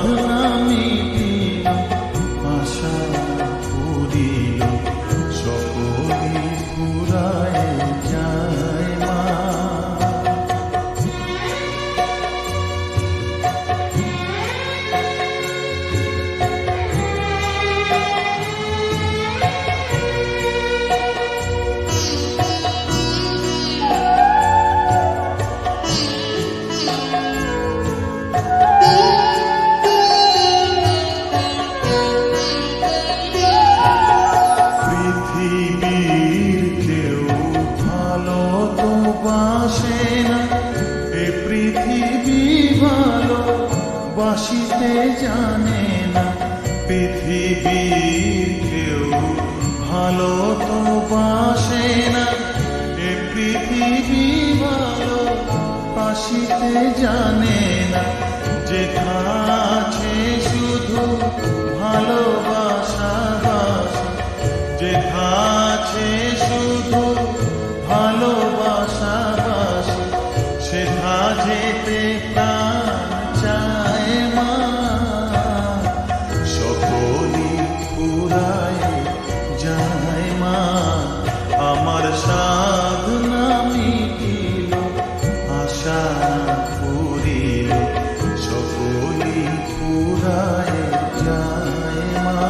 সাধনা মিটিল, আশা পুরিল, সকলে পুরায় যায় মা। পৃথিবীর কেউ ভালো তো বাসে না, এ পৃথিবী ভালো বাসিতে জানে না। পৃথিবীর কেউ ভালো তো বাসে না, এ পৃথিবী ভালো বাসিতে জানে না। যেথা আছে শুধু ভালোবাসা বাসা, যেথা আছে শুধু ভালোবাসা বাসা, সেথা যেতে প্রাণ চায় মা। সকলি পুরায় যায় মা, আমার সাধনা মিটিল, আশা পুরিল, সকলি পুরায় যায় মা।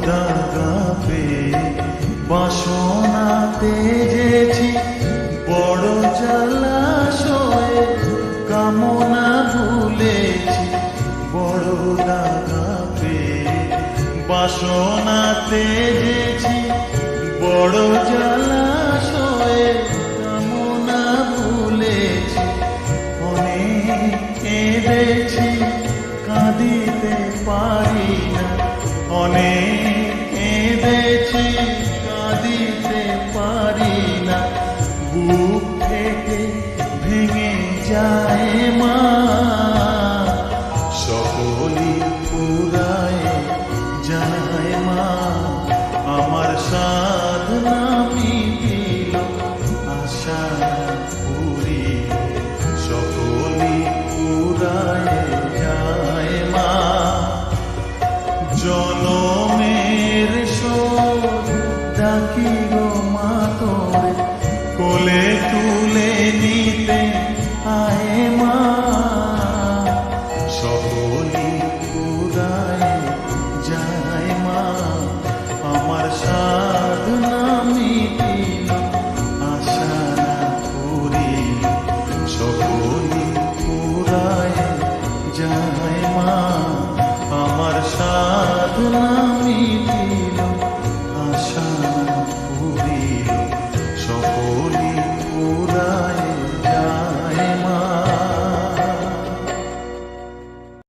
দাগা পেয়ে বাসনা তেজেছি, বড় জলাশয়ে কামনা ভুলেছি। বড় দাগা পেয়ে বাসনা তেজেছি, বড় জলাশয়ে কামনা ভুলেছি। অনেক কেঁদেছি, কাঁদিতে পারি না, অনেক কেঁদেছি, কাঁদিতে পারি না। বুক থেকে ভেঙে যায় মা, সকলি পুরায় যায় মা। আমার সাধনা মিটিল, আশা পুরিল, সকলি পুরায় যায় মা। জনমের শোধ ডাকি গো মা তোরে, কোলে তুলে নিতে আয় মা। সকলি পুরায় যায় মা, আমার সাধনা মিটিল, আশা পুরিল, সকলি পুরায় যায় মা। আমার সাধনা